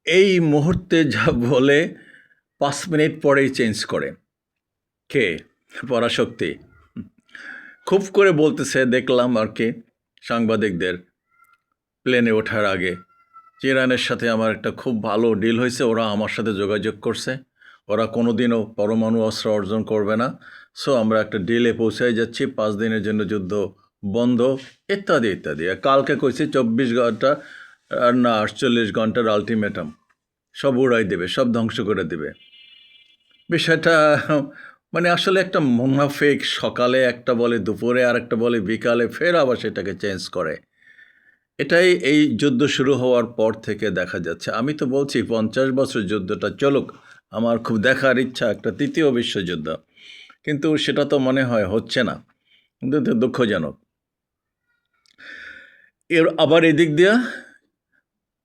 এই মুহূর্তে যা বলে ৫ মিনিট পরেই চেঞ্জ করে। কে? পরাশক্তি। খুব করে বলতেছে দেখলাম আর কি সাংবাদিকদের প্লেনে ওঠার আগে যে ইরানের সাথে আমার একটা খুব ভালো ডিল হয়েছে, ওরা আমার সাথে যোগাযোগ করছে, ওরা কোনোদিনও পরমাণু অস্ত্র অর্জন করবে না, সো আমরা একটা ডিলে পৌঁছাই যাচ্ছি, 5 দিনের জন্য যুদ্ধ বন্ধ, ইত্যাদি ইত্যাদি। আর কালকে কইছে 24 ঘন্টা আর না 48 ঘন্টার আলটিমেটাম, সব উড়াই দেবে, সব ধ্বংস করে দেবে। বিষয়টা মানে আসলে একটা মুনাফিক, সকালে একটা বলে, দুপুরে আর একটা বলে, বিকালে ফের আবার সেটাকে চেঞ্জ করে। এটাই এই যুদ্ধ শুরু হওয়ার পর থেকে দেখা যাচ্ছে। আমি তো বলছি 50 বছর যুদ্ধটা চলুক, আমার খুব দেখার ইচ্ছা একটা তৃতীয় বিশ্বযুদ্ধ, কিন্তু সেটা তো মনে হয় হচ্ছে না, কিন্তু এটা দুঃখজনক। এর আবার এদিক দিয়া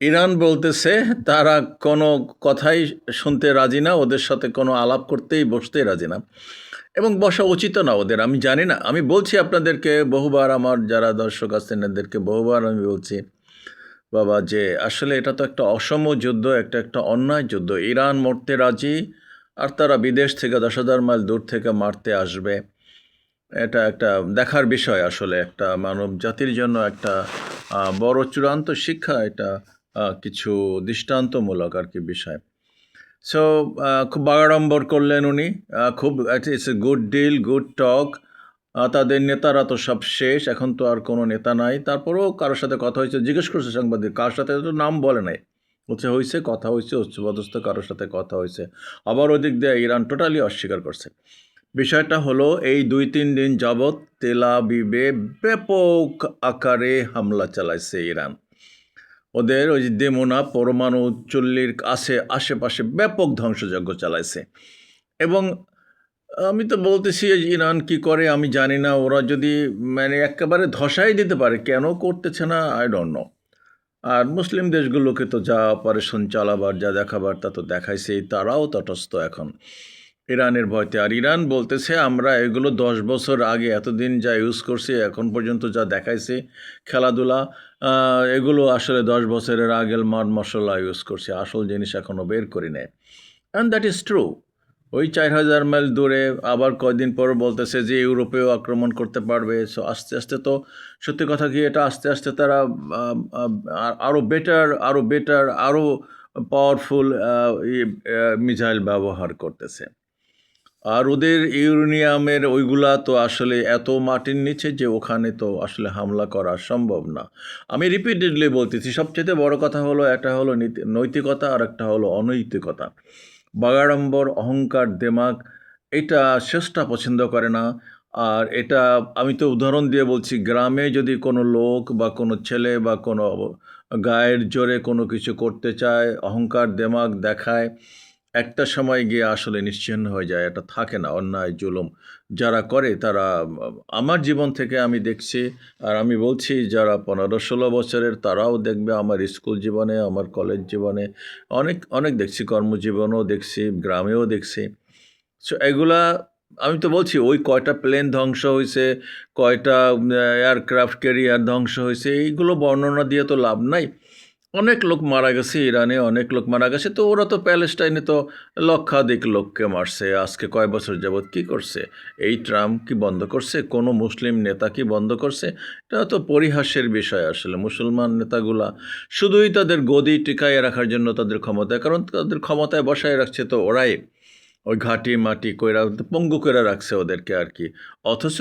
ইরান বলতেছে তারা কোনো কথাই শুনতে রাজি না, ওদের সাথে কোনো আলাপ করতেই বসতেই রাজি না, এবং বসা উচিত না ওদের। আমি জানি না, আমি বলছি আপনাদেরকে বহুবার, আমার যারা দর্শক আছেন এদেরকে বহুবার আমি বলছি, বাবা, যে আসলে এটা তো একটা অসম যুদ্ধ, একটা অন্যায় যুদ্ধ। ইরান মরতে রাজি, আর তারা বিদেশ থেকে 10,000 মাইল দূর থেকে মারতে আসবে। এটা একটা দেখার বিষয়, আসলে একটা মানব জাতির জন্য একটা বড় চূড়ান্ত শিক্ষা, এটা কিছু দৃষ্টান্তমূলক আর কি বিষয়। সো খুব বাগাড়ম্বর করলেন উনি, খুব it's a good deal, good talk. তাদের নেতারা তো সব শেষ, এখন তো আর কোনো নেতা নাই। তারপরেও কারোর সাথে কথা হয়েছে, জিজ্ঞেস করছে সাংবাদিক কার সাথে, তো নাম বলে নাই, হয়েছে কথা হয়েছে, উচ্চপদস্থ কারোর সাথে কথা হয়েছে। আবার ওদিক দিয়ে ইরান টোটালি অস্বীকার করছে। বিষয়টা হলো এই 2-3 দিন যাবৎ তেল আবিবে ব্যাপক আকারে হামলা চালাইছে ইরান। ওদের ওই যে দেমোনা পরমাণু চুল্লির আশেপাশে ব্যাপক ধ্বংসযজ্ঞ চালাইছে। এবং আমি তো বলতেছি ইরান কি করে আমি জানি না, ওরা যদি মানে একেবারে ধসাই দিতে পারে, কেন করতেছে না আই ডোন্ট নো। আর মুসলিম দেশগুলোকে তো যা অপারেশন চালাবার, যা দেখাবার তা তো দেখাইছেই, তারাও তটস্থ এখন ইরানের ভয়তে। আর ইরান বলতেছে আমরা এগুলো 10 বছর আগে এতদিন যা ইউজ করছি, এখন পর্যন্ত যা দেখাইছে খেলাধুলা, এগুলো আসলে 10 বছরের আগের মাদ মশলা ইউজ করছে, আসল জিনিস এখনও বের করি নেয়। And that is true. ওই 4,000 মাইল দূরে আবার কয়দিন পর বলতেছে যে ইউরোপেও আক্রমণ করতে পারবে। সো আস্তে আস্তে তো সত্যি কথা কি, এটা আস্তে আস্তে তারা আরও বেটার আরও পাওয়ারফুল মিসাইল ব্যবহার করতেছে। আর ওদের ইউরেনিয়ামের ওইগুলা তো আসলে এত মাটির নিচে যে ওখানে তো আসলে হামলা করা সম্ভব না। আমি রিপিটেডলি বলতেছি, সবচেয়ে বড় কথা হলো, একটা হলো নৈতিকতা, আর একটা হলো অনৈতিকতা। বাগাড়ম্বর, অহংকার, দেমাগ, এটা শেষটা পছন্দ করে না। আর এটা আমি তো উদাহরণ দিয়ে বলছি, গ্রামে যদি কোনো লোক বা কোনো ছেলে বা কোনো গায়ের জোরে কোনো কিছু করতে চায়, অহংকার দেমাগ দেখায়, একটা সময় গিয়ে আসলে নিশ্চিহ্ন হয়ে যায়, এটা থাকে না। অন্যায় জুলুম যারা করে তারা, আমার জীবন থেকে আমি দেখছি, আর আমি বলছি যারা 15-16 বছরের তারাও দেখবে, আমার স্কুল জীবনে, আমার কলেজ জীবনে অনেক অনেক দেখছি, কর্মজীবনেও দেখছি, গ্রামেও দেখছি। সো এগুলা আমি তো বলছি, ওই কয়টা প্লেন ধ্বংস হয়েছে, কয়টা এয়ারক্রাফট ক্যারিয়ার ধ্বংস হয়েছে, এইগুলো বর্ণনা দিয়ে তো লাভ নাই। অনেক লোক মারা গেছে ইরানে, অনেক লোক মারা গেছে, তো ওরা তো প্যালেস্টাইনে তো লক্ষাধিক লোককে মারছে। আজকে কয় বছর যাবৎ কী করছে? এই ট্রাম্প কি বন্ধ করছে? কোনো মুসলিম নেতা কি বন্ধ করছে? এটা তো পরিহাসের বিষয় আসলে। মুসলমান নেতাগুলা শুধুই তাদের গদি টিকায় রাখার জন্য তাদের ক্ষমতায়, কারণ তাদের ক্ষমতায় বসায় রাখছে তো ওরাই, ওই ঘাঁটি মাটি কইরা পঙ্গু করে রাখছে ওদেরকে আর কি। অথচ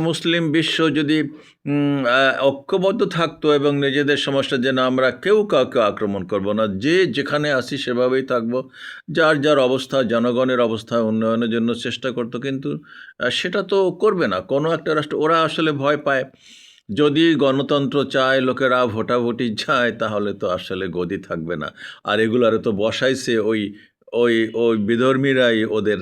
মুসলিম বিশ্ব যদি ঐক্যবদ্ধ থাকতো এবং নিজেদের সমস্যা, যে না আমরা কেউ কাউকে আক্রমণ করব না, যে যেখানে আসি সেভাবেই থাকবো, যার যার অবস্থা, জনগণের অবস্থা উন্নয়নের জন্য চেষ্টা করতো, কিন্তু সেটা তো করবে না কোনো একটা রাষ্ট্র। ওরা আসলে ভয় পায়, যদি গণতন্ত্র চায়, লোকেরা ভোটাভুটি চায়, তাহলে তো আসলে গদি থাকবে না। আর এগুলারে তো বসাইছে ওই ওই ওই বিধর্মীরাই, ওদের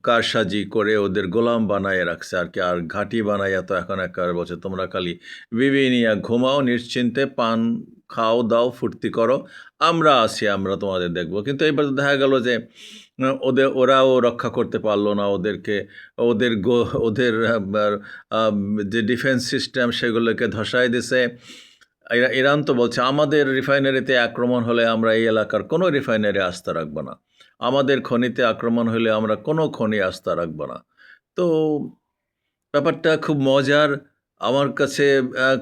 কারসাজি করে ওদের গোলাম বানায় রাখছে আর কি। আর ঘাঁটি বানাইয়া তো এখন একেবারে বলছে তোমরা খালি বিবি নিয়া ঘুমাও নিশ্চিন্তে, পান খাও, দাও, ফুর্তি করো, আমরা আছি, আমরা তোমাদের দেখবো। কিন্তু এবার দেখা গেল যে ওরাও রক্ষা করতে পারলো না ওদেরকে, ওদের যে ডিফেন্স সিস্টেম সেগুলোকে ধসায় দিছে। ইরান তো বলছে আমাদের রিফাইনারিতে আক্রমণ হলে আমরা এই এলাকার কোনো রিফাইনারি আস্থা রাখবো না, আমাদের খনিতে আক্রমণ হলে আমরা কোনো খনি আস্থা রাখবো না। তো ব্যাপারটা খুব মজার আমার কাছে,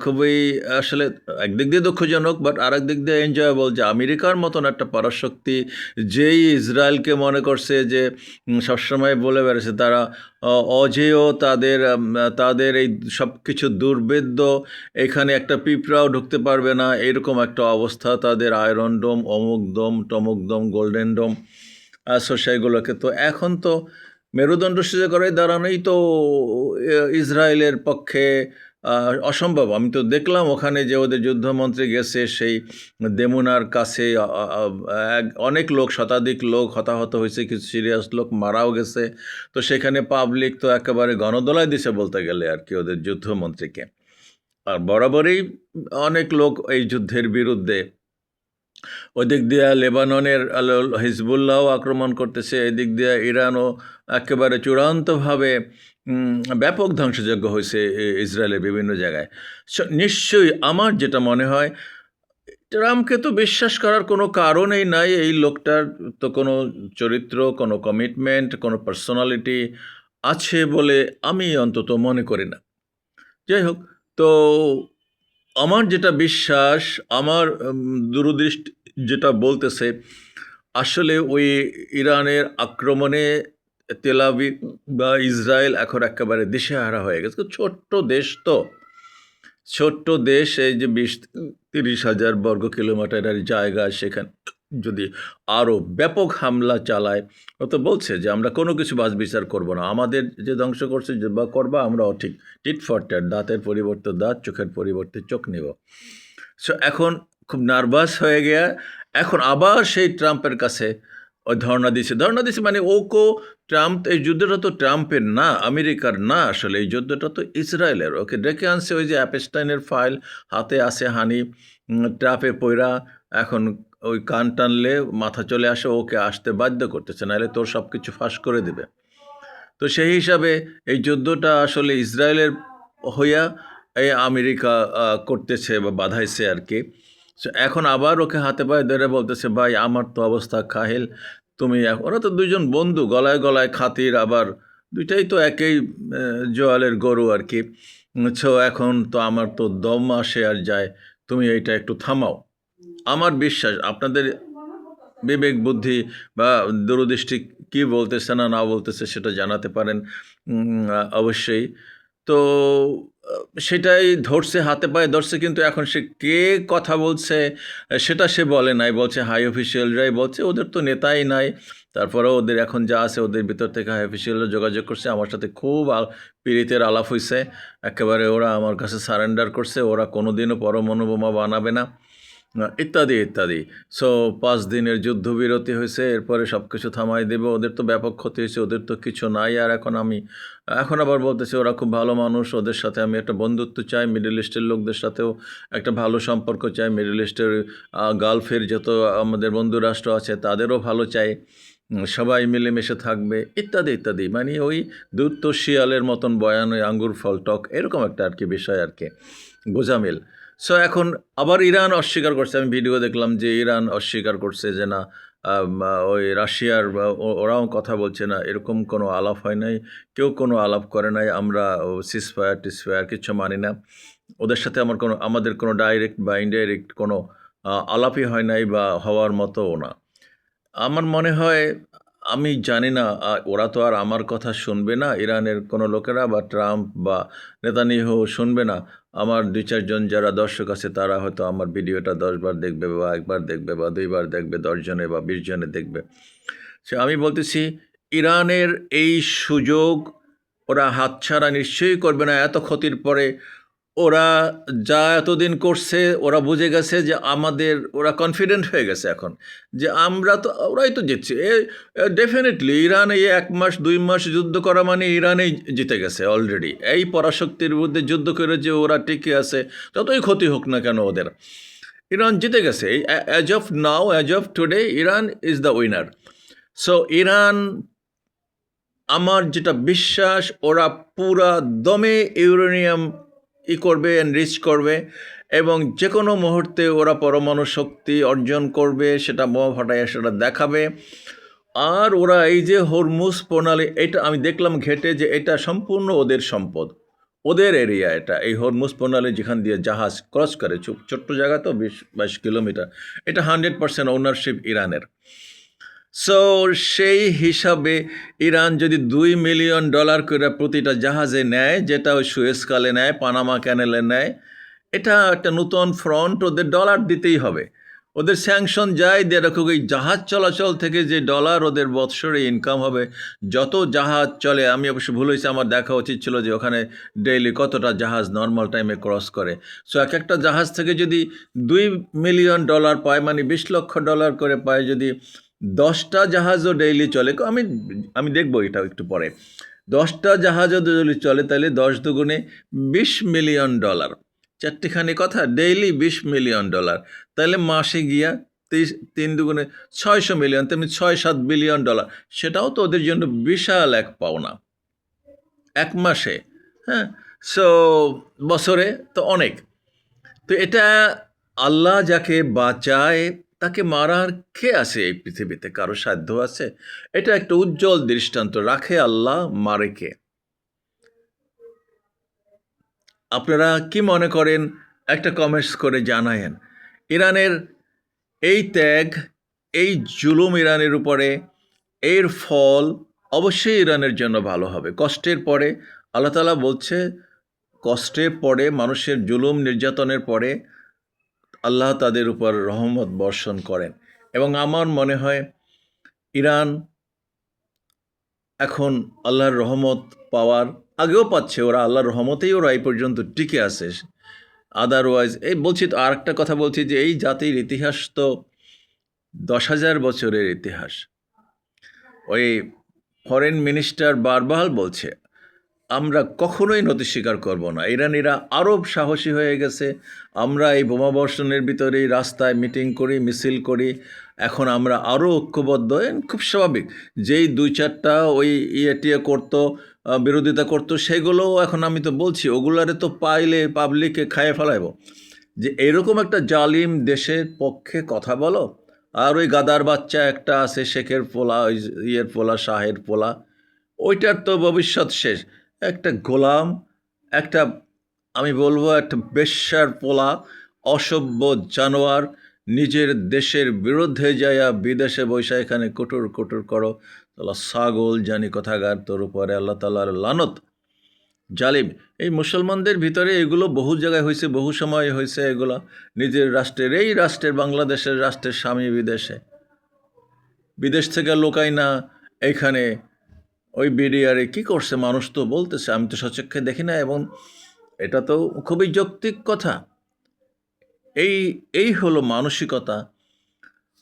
খুবই আসলে একদিক দিয়ে দুঃখজনক, বাট আরেক দিক দিয়ে এনজয়েবল যে আমেরিকার মতন একটা পরাশক্তি যেই ইসরায়েলকে মনে করছে যে সবসময় বলে বেড়েছে তারা অজেয়, তাদের এই সব কিছু দুর্বেদ্য, এখানে একটা পিঁপড়াও ঢুকতে পারবে না, এরকম একটা অবস্থা তাদের, আয়রন ডোম, অমুক ডোম, টমুক ডোম, গোল্ডেন ডোম। সো সেগুলোকে তো এখন তো মেরুদণ্ড সোজা করে দাঁড়ানোই তো ইসরায়েলের পক্ষে অসম্ভব। আমি তো দেখলাম ওখানে যে ওদের যুদ্ধমন্ত্রী গেছে সেই দেমুনার কাছে, অনেক লোক, শতাধিক লোক হতাহত হয়েছে, কিছু সিরিয়াস লোক মারাও গেছে। তো সেখানে পাবলিক তো একেবারে গণদোলায় দিছে বলতে গেলে আর কি ওদের যুদ্ধমন্ত্রীকে। আর বরাবরই অনেক লোক এই যুদ্ধের বিরুদ্ধে, ওদিক দিয়ে লেবাননের হিজবুল্লাহও আক্রমণ করতেছে, এদিক দিয়ে ইরানও একেবারে চূড়ান্তভাবে ব্যাপক ধ্বংসযজ্ঞ হয়েছে ইসরায়েলের বিভিন্ন জায়গায়। নিশ্চয়ই আমার যেটা মনে হয়, ট্রাম্পকে তো বিশ্বাস করার কোনো কারণই নাই। এই লোকটার তো কোনো চরিত্র, কোনো কমিটমেন্ট, কোনো পার্সোনালিটি আছে বলে আমি অন্তত মনে করি না। যাই হোক, তো আমার যেটা বিশ্বাস, আমার দূরদৃষ্টি যেটা বলতেছে, আসলে ওই ইরানের আক্রমণে তেল আবিব বা ইসরায়েল এখন একেবারে দিশেহারা হয়ে গেছে। ছোট্ট দেশ তো, ছোট্ট দেশ, এই যে 20-30 হাজার বর্গ কিলোমিটারের জায়গা, সেখানে যদি আরও ব্যাপক হামলা চালায়, ও তো বলছে যে আমরা কোনো কিছু বাছবিচার করব না, আমাদের যে ধ্বংস করছে বা করবা আমরাও ঠিক টিট ফর ট্যাট, দাঁতের পরিবর্তে দাঁত, চোখের পরিবর্তে চোখ নেব। সো এখন খুব নার্ভাস হয়ে গিয়া এখন আবার সেই ট্রাম্পের কাছে ওই ধর্ণা দিছে মানে ট্রাম্প, এই যুদ্ধটা তো ট্রাম্পের না, আমেরিকার না, আসলে এই যুদ্ধটা তো ইসরায়েলের। ওকে ডেকে আনছে, ওই যে অ্যাপেস্টাইনের ফাইল হাতে আসে হানি, ট্রাপে পইরা এখন ওই কান টানলে মাথা চলে আসে, ওকে আসতে বাধ্য করতেছে, নাহলে তোর সব কিছু ফাঁস করে দেবে। তো সেই হিসাবে এই যুদ্ধটা আসলে ইসরায়েলের হইয়া এই আমেরিকা করতেছে বা বাধাইছে আর কি। এখন আবার ওকে হাতে পায়ে ধরে বলতেছে, ভাই আমার তো অবস্থা কাহিল, তুমি ওরা তো দুইজন বন্ধু, গলায় গলায় খাতির, আবার দুইটাই তো একই জোয়ালের গরু আর কি। সো এখন তো আমার তো দম আসে আর যায়, তুমি এইটা একটু থামাও। আমার বিশ্বাস আপনাদের বিবেক বুদ্ধি বা দূরদৃষ্টি কি বলতেছে না বলতেছে সেটা জানাতে পারেন অবশ্যই। তো সেটাই ধরছে, হাতে পায়ে ধরছে, কিন্তু এখন সে কে কথা বলছে সেটা সে বলে নাই, বলছে হাই অফিসিয়ালরাই বলছে, ওদের তো নেতাই নাই। তারপরেও ওদের এখন যা আছে ওদের ভিতর থেকে হাই অফিসিয়ালরা যোগাযোগ করছে, আমার সাথে খুব পীড়িতের আলাপ হয়েছে, একেবারে ওরা আমার কাছে সারেন্ডার করছে, ওরা কোনোদিনও পরমাণু বোমা বানাবে না, ইত্যাদি ইত্যাদি। সো 5 দিনের যুদ্ধবিরতি হয়েছে, এরপরে সব কিছু থামাই দেবে, ওদের তো ব্যাপক ক্ষতি হয়েছে, ওদের তো কিছু নাই। আর এখন আবার বলতেছে ওরা খুব ভালো মানুষ, ওদের সাথে আমি একটা বন্ধুত্ব চাই, মিডল ইস্টের লোকদের সাথেও একটা ভালো সম্পর্ক চাই, মিডল ইস্টের গালফের যত আমাদের বন্ধু রাষ্ট্র আছে তাদেরও ভালো চাই, সবাই মিলেমিশে থাকবে, ইত্যাদি ইত্যাদি। মানে ওই দুধ তো শিয়ালের মতন বয়ান, ওই আঙ্গুর ফল টক, এরকম একটা আর কি বিষয় আর কি, গোজামিল। সো এখন আবার ইরান অস্বীকার করছে, আমি ভিডিও দেখলাম যে ইরান অস্বীকার করছে যে না, ওই রাশিয়ার ওরাও কথা বলছে না, এরকম কোনো আলাপ হয় নাই, কেউ কোনো আলাপ করে নাই, আমরা সিসফায়ার টিসফায়ার কিছু মানি না, ওদের সাথে আমাদের কোনো ডাইরেক্ট বা ইনডাইরেক্ট কোনো আলাপই হয় নাই বা হওয়ার মতোও না। আমার মনে হয়, আমি জানি না, ওরা তো আর আমার কথা শুনবে না, ইরানের কোনো লোকেরা বা ট্রাম্প বা নেতানিয়াহু শুনবে না। আমার 2-4 জন যারা দর্শক আছে তারা হয়তো আমার ভিডিওটা 10 বার দেখবে বা 1 বার দেখবে বা 2 বার দেখবে, 10 জনে বা 20 জনে দেখবে। সে আমি বলতেছি, ইরানের এই সুযোগ ওরা হাতছাড়া নিশ্চয়ই করবে না। এত ক্ষতির পরে ওরা যা এতদিন করছে, ওরা বুঝে গেছে যে ওরা কনফিডেন্ট হয়ে গেছে এখন যে ওরাই তো জিতছে। ডেফিনেটলি ইরান এই 1 মাস 2 মাস যুদ্ধ করা মানে ইরানেই জিতে গেছে অলরেডি। এই পরাশক্তির বিরুদ্ধে যুদ্ধ করে যে ওরা টিকে আছে, যতই ক্ষতি হোক না কেন ওদের, ইরান জিতে গেছে। As of now, as of today, Iran is the winner. So Iran, আমার যেটা বিশ্বাস, ওরা পুরা দমে ইউরেনিয়াম করবে, এনরিচ করবে, এবং যে কোনো মুহূর্তে ওরা পরমাণু শক্তি অর্জন করবে, সেটা বোমা ফাটায় সেটা দেখাবে। আর ওরা এই যে হরমুজ প্রণালী, এটা আমি দেখলাম ঘেটে যে এটা সম্পূর্ণ ওদের সম্পদ, ওদের এরিয়া। এটা এই হরমুজ প্রণালী যেখান দিয়ে জাহাজ ক্রস করে, ছোট্ট জায়গা তো 20-22 কিলোমিটার, এটা 100% ওনারশিপ ইরানের। সো সেই হিসাবে ইরান যদি $2 মিলিয়ন করে প্রতিটা জাহাজে নেয়, যেটা ওই সুয়েজ কালে নেয়, পানামা ক্যানেলে নেয়, এটা একটা নতুন ফ্রন্ট, ওদের ডলার দিতেই হবে। ওদের স্যাংশন যাই দিয়ে রাখুক, এই জাহাজ চলাচল থেকে যে ডলার ওদের বৎসরে ইনকাম হবে, যত জাহাজ চলে, আমি অবশ্য ভুল হয়েছে, আমার দেখা উচিত ছিল যে ওখানে ডেইলি কতটা জাহাজ নর্মাল টাইমে ক্রস করে। সো এক একটা জাহাজ থেকে যদি $2 মিলিয়ন পায়, মানে $20 লক্ষ করে পায়, যদি 10টা জাহাজও ডেইলি চলে, আমি দেখবো এটা একটু পরে, 10টা জাহাজও যদি চলে, তাহলে 10 দুগুণে $20 মিলিয়ন, চারটিখানি কথা, ডেইলি $20 মিলিয়ন, তাহলে মাসে গিয়া 3 দুগুণে 600 মিলিয়ন, তেমনি 6-7 বিলিয়ন ডলার, সেটাও তো ওদের জন্য বিশাল এক পাওনা এক মাসে। হ্যাঁ, সো বছরে তো অনেক। তো এটা আল্লাহ যাকে বাঁচায় তাকে মারার কে আছে এই পৃথিবীতে? কারো সাধ্য আছে? এটা একটা উজ্জ্বল দৃষ্টান্ত, রাখে আল্লাহ, মারে কে? আপনারা কি মনে করেন? একটা কমেন্টস করে জানায়েন। ইরানের এই ত্যাগ, এই জুলুম ইরানের উপরে, এর ফল অবশ্যই ইরানের জন্য ভালো হবে। কষ্টের পরে আল্লাহ তাআলা বলছে, কষ্টের পরে, মানুষের জুলুম নির্যাতনের পরে আল্লাহ তাদের উপর রহমত বর্ষণ করেন। এবং আমার মনে হয় ইরান এখন আল্লাহর রহমত পাওয়ার আগেও পাচ্ছে, ওরা আল্লাহর রহমতেই ওরা এই পর্যন্ত টিকে আছে। আদারওয়াইজ, এই বলছি তো, আর একটা কথা বলছি যে এই জাতির ইতিহাস তো 10,000 বছরের ইতিহাস। ওই ফরেন মিনিস্টার বারবার বলছে, আমরা কখনোই নতি স্বীকার করব না। ইরানিরা আরও সাহসী হয়ে গেছে। আমরা এই বোমাবর্ষণের ভিতরেই রাস্তায় মিটিং করি, মিছিল করি, এখন আমরা আরও ঐক্যবদ্ধ। খুব স্বাভাবিক, যেই 2-4টা ওই টিয়ে করতো, বিরোধিতা করতো, সেগুলোও এখন আমি তো বলছি, ওগুলারে তো পাইলে পাবলিককে খাইয়ে ফেলাইব। যে এরকম একটা জালিম দেশের পক্ষে কথা বলো, আর ওই গাদার বাচ্চা একটা আছে, শেখের পোলা, ওই পোলা, শাহের পোলা, ওইটার তো ভবিষ্যৎ শেষ। একটা গোলাম, একটা, আমি বলবো একটা বেশ্যার পোলা, অসভ্য জানোয়ার, নিজের দেশের বিরুদ্ধে যাইয়া বিদেশে বৈশা এখানে কটুর কটুর করো, তাহলে ছাগল জানি কথাগার, তোর উপরে আল্লাহ তাআলার লানত। জালিম এই মুসলমানদের ভিতরে এগুলো বহু জায়গায় হয়েছে, বহু সময় হয়েছে এগুলো। নিজের রাষ্ট্রের, এই রাষ্ট্রের, বাংলাদেশের রাষ্ট্রের স্বামী বিদেশে, বিদেশ থেকে লোকাই না এখানে ওই বিডিআরে কী করছে মানুষ তো বলতেছে, আমি তো সচক্ষে দেখি না। এবং এটা তো খুবই যৌক্তিক কথা। এই এই হলো মানসিকতা।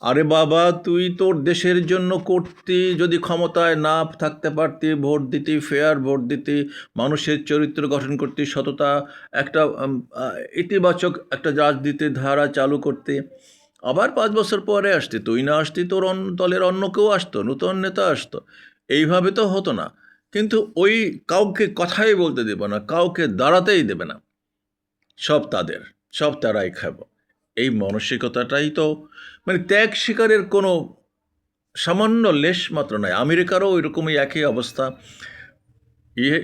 আরে বাবা, তুই তোর দেশের জন্য করতি, যদি ক্ষমতায় না থাকতে পারতি, ভোট দিতি, ফেয়ার ভোট দিতি, মানুষের চরিত্র গঠন করতি, সততা, একটা ইতিবাচক একটা রাজনীতির ধারা চালু করতে, আবার 5 বছর পরে আসতি, তুই না আসতি তোর দলের অন্য কেউ আসতো, নতুন নেতা আসতো, এইভাবে তো হতো না। কিন্তু ওই কাউকে কথাই বলতে দেবে না, কাউকে দাঁড়াতেই দেবে না, সব তাদের, সব তারাই খাব। এই মানসিকতাটাই তো, মানে ত্যাগ শিকারের কোনো সামান্য লেশ মাত্র নয়। আমেরিকারও ওইরকমই একই অবস্থা,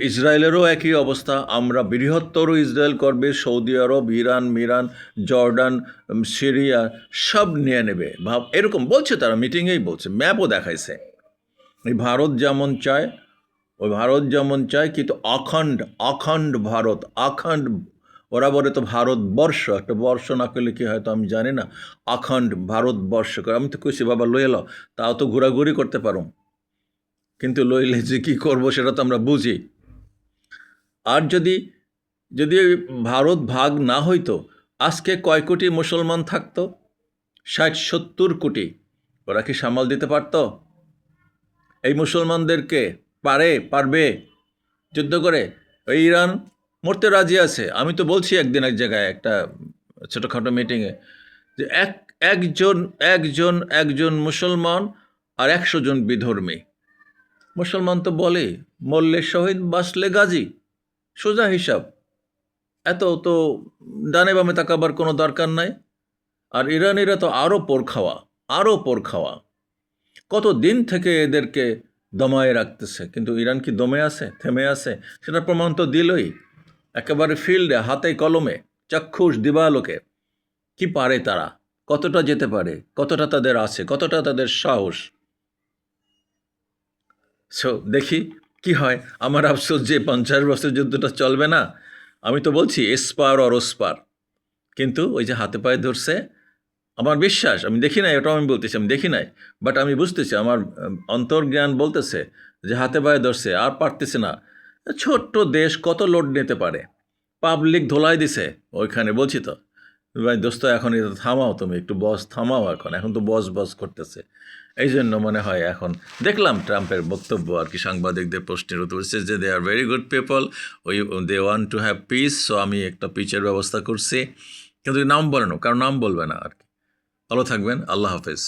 ইসরায়েলেরও একই অবস্থা। আমরা বৃহত্তর ইসরায়েল করবে, সৌদি আরব, ইরান, জর্ডান, সিরিয়া সব নিয়ে নেবে ভাব, এরকম বলছে তারা, মিটিংয়েই বলছে, ম্যাপও দেখাইছে। এই ভারত যেমন চায়, ওই ভারত যেমন চায়, কিন্তু অখণ্ড, অখণ্ড ভারত, অখণ্ড, ওরা বলে তো ভারতবর্ষ, একটা বর্ষ না করলে কি হয়তো আমি জানি না, অখণ্ড ভারতবর্ষ করে। আমি তো কইছি বাবা লয়ে এলো, তাও তো ঘোরাঘুরি করতে পারো, কিন্তু লইলে যে কী করবো সেটা তো আমরা বুঝি। আর যদি যদি ভারত ভাগ না হইতো, আজকে কয় কোটি মুসলমান থাকতো? 60-70 কোটি। ওরা কি সামাল দিতে পারতো এই মুসলমানদেরকে? পারবে যুদ্ধ করে? ওই ইরান মরতে রাজি আছে। আমি তো বলছি একদিন এক জায়গায় একটা ছোটোখাটো মিটিংয়ে, যে একজন একজন একজন মুসলমান আর 100 জন বিধর্মী। মুসলমান তো বলে, মরলে শহীদ, বাঁচলে গাজী, সোজা হিসাব। এত তো ডানে বামে তাকাবার কোনো দরকার নাই। আর ইরানিরা তো আরও পোর খাওয়া। কত দিন থেকে এদেরকে দমায়ে রাখতেছে, কিন্তু ইরান কি দমে আছে, থেমে আছে? সেটার প্রমাণ তো দিলই, একেবারে ফিল্ডে, হাতে কলমে, চাক্ষুষ দিবালোকে। কি পারে তারা, কতটা যেতে পারে, কতটা তাদের আছে, কতটা তাদের সাহস। সো দেখি কি হয়। আমার আফসোস যে 50 বছর যুদ্ধটা চলবে না। আমি তো বলছি এসপার অর ওসপার, কিন্তু ওই যে হাতে পায়ে ধরছে, আমার বিশ্বাস, আমি দেখি নাই, ওটাও আমি বলতেছি আমি দেখি নাই, বাট আমি বুঝতেছি, আমার অন্তর্জ্ঞান বলতেছে যে হাতে পায়ে ধরছে, আর পারতেছে না। ছোট্ট দেশ কত লোড নিতে পারে, পাবলিক ধোলাই দিছে ওইখানে। বলছি তো ভাই দোস্ত, এখন এটা থামাও, তুমি একটু বস থামাও, এখন তো বস করতেছে। এই জন্য মনে হয় এখন দেখলাম ট্রাম্পের বক্তব্য আর কি, সাংবাদিকদের প্রশ্নের উত্তর হচ্ছে যে they are very good people, they want to have peace, so আমি একটা পিচের ব্যবস্থা করছি। কিন্তু নাম বলে না, কারণ নাম বলবে না আর কি। ভালো থাকবেন, আল্লাহ হাফেজ।